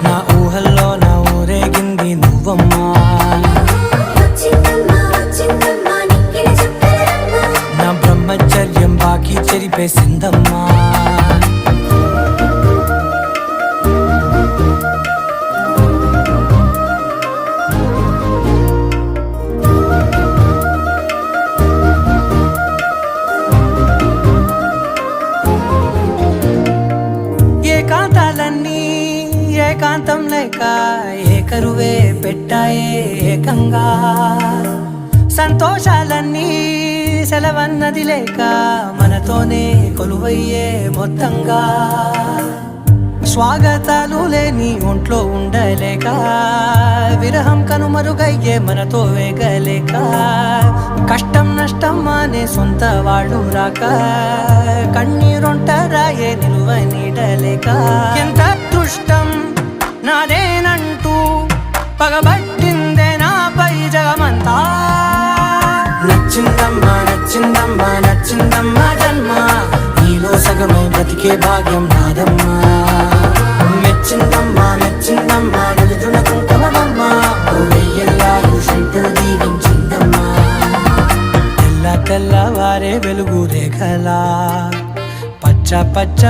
నా ఊహల్లో నా ఊరేగింది నువ్వమ్మా, నా బ్రహ్మచర్యం బాకీ చెరిపేసిందమ్మా. ఏకాంతాలన్నీ ఏకాంతం లేక ఏకరువే పెట్టాయే ఏకంగా, సంతోషాలన్నీ సెలవన్నది లేక మనతోనే కొలువయ్యే మొత్తంగా. స్వాగతాలు లేని ఒంట్లో ఉండలేక విరహం కనుమరుగయ్యే మనతో వేగలేక, కష్టం నష్టం అనే సొంత వాళ్ళు రాక కన్నీరొంటరాయే నిలువ నీడలేక. ఎంత అదృష్టం నాదేనంటూ పగబట్టిందే నాపై జగమంతా. నచ్చిందమ్మా నచ్చిందమ్మా నచ్చిందమ్మా జన్మ, నీలో సగమై బ్రతికే భాగ్యం నాదమ్మా. మెచ్చిందమ్మా మెచ్చిందమ్మా నలుదున కుంకుమమ్మా, వెయ్యల్లాలు శంకరు దీవించిందమ్మా. తెల్లవారే వెలుగు రేఖలా పచ్చ పచ్చ